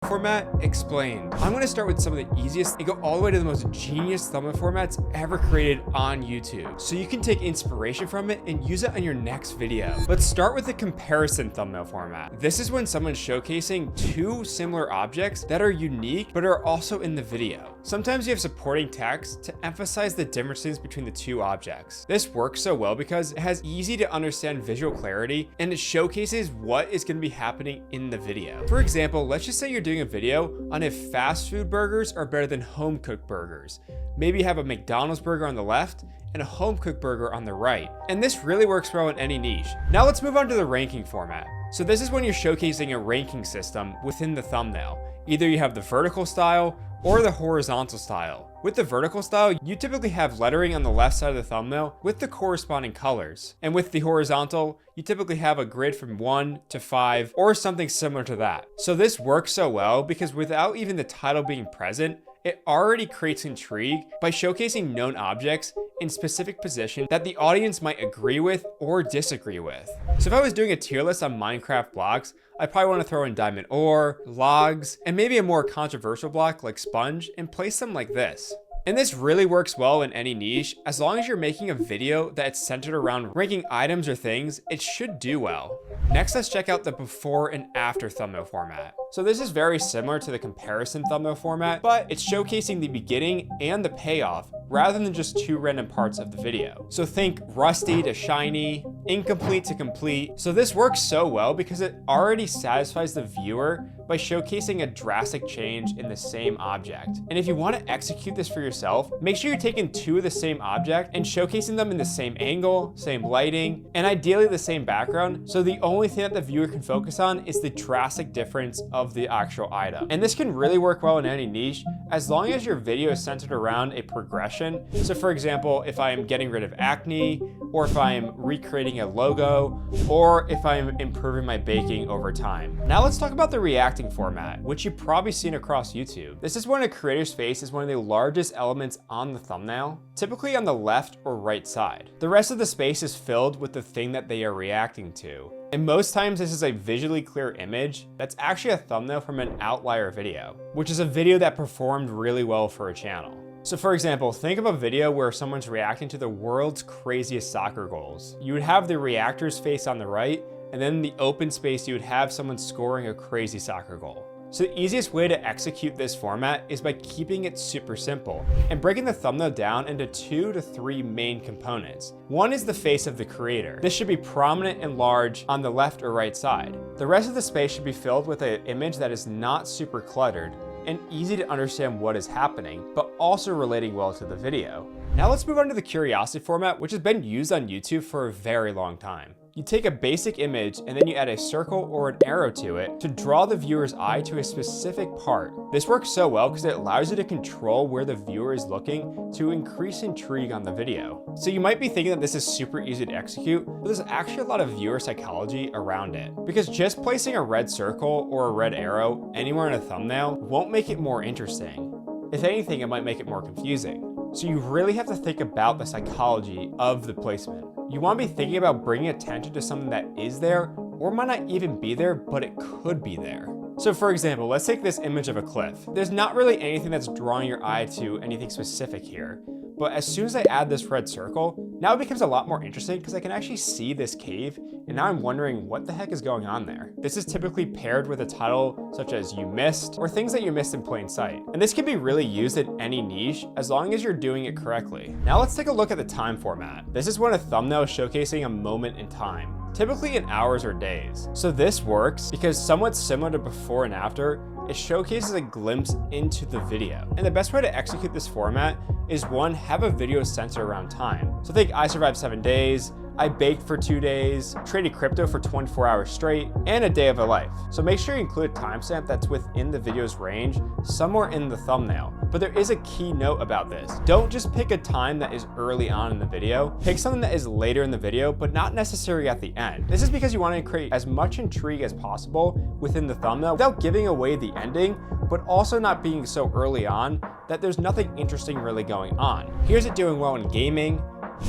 Format explained. I'm going to start with some of the easiest and go all the way to the most genius thumbnail formats ever created on YouTube, so you can take inspiration from it and use it on your next video. Let's start with the comparison thumbnail format. This is when someone's showcasing two similar objects that are unique but are also in the video. Sometimes you have supporting text to emphasize the differences between the two objects. This works so well because it has easy to understand visual clarity and it showcases what is going to be happening in the video. For example, let's just say you're doing a video on if fast food burgers are better than home cooked burgers. Maybe you have a McDonald's burger on the left and a home cooked burger on the right. And this really works well in any niche. Now let's move on to the ranking format. So this is when you're showcasing a ranking system within the thumbnail. Either you have the vertical style or the horizontal style. With the vertical style, you typically have lettering on the left side of the thumbnail with the corresponding colors. And with the horizontal, you typically have a grid from 1 to 5 or something similar to that. So this works so well because without even the title being present, it already creates intrigue by showcasing known objects in specific position that the audience might agree with or disagree with. So if I was doing a tier list on Minecraft blocks, I probably want to throw in diamond ore, logs, and maybe a more controversial block like sponge and place them like this. And this really works well in any niche. As long as you're making a video that's centered around ranking items or things, it should do well. Next, let's check out the before and after thumbnail format. So this is very similar to the comparison thumbnail format, but it's showcasing the beginning and the payoff rather than just two random parts of the video. So think rusty to shiny, incomplete to complete. So this works so well because it already satisfies the viewer by showcasing a drastic change in the same object. And if you want to execute this for yourself, make sure you're taking two of the same object and showcasing them in the same angle, same lighting, and ideally the same background. So the only thing that the viewer can focus on is the drastic difference of the actual item. And this can really work well in any niche as long as your video is centered around a progression. So for example, if I am getting rid of acne, or if I am recreating a logo, or if I'm improving my baking over time. Now let's talk about the reacting format, which you've probably seen across YouTube. This is when a creator's face is one of the largest elements on the thumbnail, typically on the left or right side. The rest of the space is filled with the thing that they are reacting to. And most times this is a visually clear image that's actually a thumbnail from an outlier video, which is a video that performed really well for a channel. So for example, think of a video where someone's reacting to the world's craziest soccer goals. You would have the reactor's face on the right, and then in the open space, you would have someone scoring a crazy soccer goal. So the easiest way to execute this format is by keeping it super simple and breaking the thumbnail down into 2 to 3 main components. One is the face of the creator. This should be prominent and large on the left or right side. The rest of the space should be filled with an image that is not super cluttered and easy to understand what is happening, but also relating well to the video. Now let's move on to the curiosity format, which has been used on YouTube for a very long time. You take a basic image and then you add a circle or an arrow to it to draw the viewer's eye to a specific part. This works so well because it allows you to control where the viewer is looking to increase intrigue on the video. So you might be thinking that this is super easy to execute, but there's actually a lot of viewer psychology around it. Because just placing a red circle or a red arrow anywhere in a thumbnail won't make it more interesting. If anything, it might make it more confusing. So you really have to think about the psychology of the placement. You want to be thinking about bringing attention to something that is there or might not even be there, but it could be there. So for example, let's take this image of a cliff. There's not really anything that's drawing your eye to anything specific here. But as soon as I add this red circle, now it becomes a lot more interesting because I can actually see this cave and now I'm wondering what the heck is going on there. This is typically paired with a title such as "You Missed" or things that you missed in plain sight. And this can be really used in any niche as long as you're doing it correctly. Now let's take a look at the time format. This is when a thumbnail is showcasing a moment in time, typically in hours or days. So this works because somewhat similar to before and after, it showcases a glimpse into the video. And the best way to execute this format is one, have a video centered around time. So think I survived 7 days, I baked for 2 days, traded crypto for 24 hours straight, and a day of a life. So make sure you include a timestamp that's within the video's range, somewhere in the thumbnail. But there is a key note about this. Don't just pick a time that is early on in the video. Pick something that is later in the video, but not necessarily at the end. This is because you want to create as much intrigue as possible within the thumbnail without giving away the ending, but also not being so early on that there's nothing interesting really going on. Here's it doing well in gaming,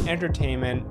entertainment,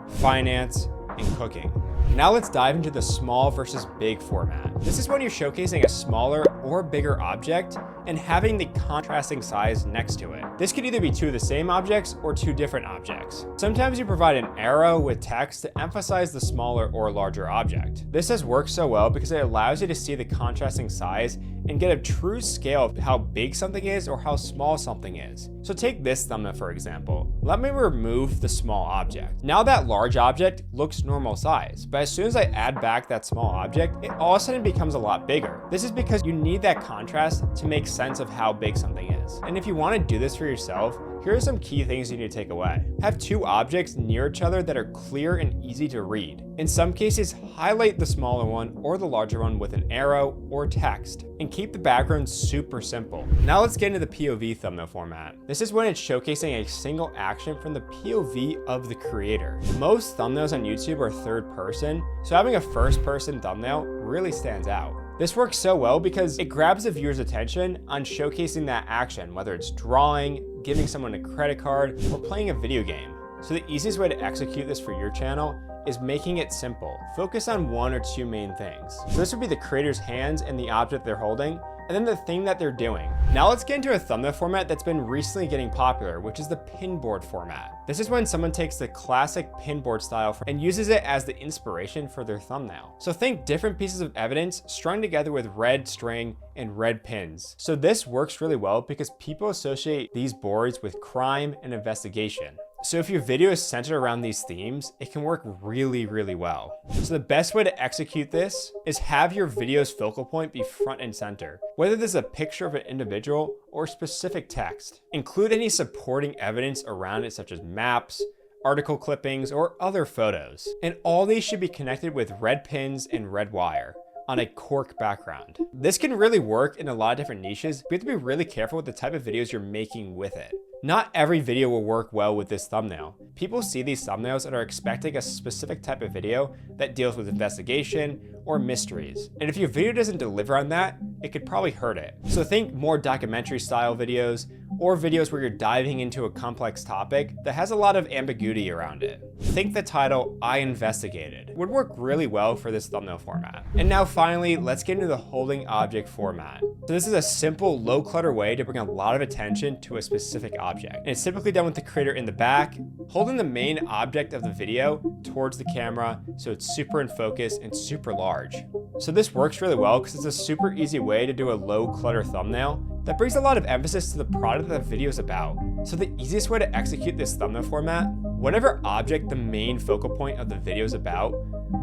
finance, and cooking. Now let's dive into the small versus big format. This is when you're showcasing a smaller or bigger object and having the contrasting size next to it. This could either be two of the same objects or two different objects. Sometimes you provide an arrow with text to emphasize the smaller or larger object. This has worked so well because it allows you to see the contrasting size and get a true scale of how big something is or how small something is. So take this thumbnail for example. Let me remove the small object. Now that large object looks normal size, but as soon as I add back that small object, it all of a sudden becomes a lot bigger. This is because you need that contrast to make sense of how big something is. And if you want to do this for yourself, here are some key things you need to take away. Have two objects near each other that are clear and easy to read. In some cases, highlight the smaller one or the larger one with an arrow or text, and keep the background super simple. Now let's get into the POV thumbnail format. This is when it's showcasing a single action from the POV of the creator. Most thumbnails on YouTube are third person, so having a first person thumbnail really stands out. This works so well because it grabs the viewer's attention on showcasing that action, whether it's drawing, giving someone a credit card, or playing a video game. So the easiest way to execute this for your channel is making it simple. Focus on one or two main things. So this would be the creator's hands and the object they're holding, and then the thing that they're doing. Now let's get into a thumbnail format that's been recently getting popular, which is the pinboard format. This is when someone takes the classic pinboard style and uses it as the inspiration for their thumbnail. So think different pieces of evidence strung together with red string and red pins. So this works really well because people associate these boards with crime and investigation. So if your video is centered around these themes, it can work really, really well. So the best way to execute this is have your video's focal point be front and center, whether this is a picture of an individual or specific text. Include any supporting evidence around it, such as maps, article clippings, or other photos. And all these should be connected with red pins and red wire on a cork background. This can really work in a lot of different niches, but you have to be really careful with the type of videos you're making with it. Not every video will work well with this thumbnail. People see these thumbnails and are expecting a specific type of video that deals with investigation or mysteries. And if your video doesn't deliver on that, it could probably hurt it. So think more documentary style videos or videos where you're diving into a complex topic that has a lot of ambiguity around it. Think the title, "I Investigated," would work really well for this thumbnail format. And now finally, let's get into the holding object format. So this is a simple, low clutter way to bring a lot of attention to a specific object. And it's typically done with the creator in the back, holding the main object of the video towards the camera so it's super in focus and super large. So this works really well because it's a super easy way to do a low clutter thumbnail that brings a lot of emphasis to the product that the video is about. So the easiest way to execute this thumbnail format, whatever object the main focal point of the video is about,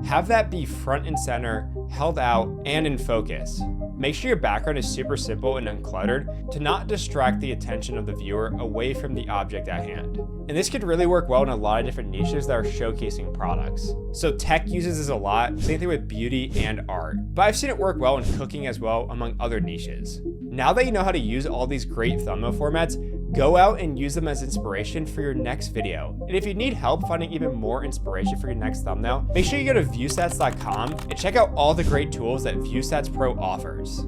have that be front and center, held out, and in focus. Make sure your background is super simple and uncluttered to not distract the attention of the viewer away from the object at hand. And this could really work well in a lot of different niches that are showcasing products. So tech uses this a lot, same thing with beauty and art. But I've seen it work well in cooking as well, among other niches. Now that you know how to use all these great thumbnail formats, go out and use them as inspiration for your next video. And if you need help finding even more inspiration for your next thumbnail, make sure you go to viewstats.com and check out all the great tools that ViewStats Pro offers.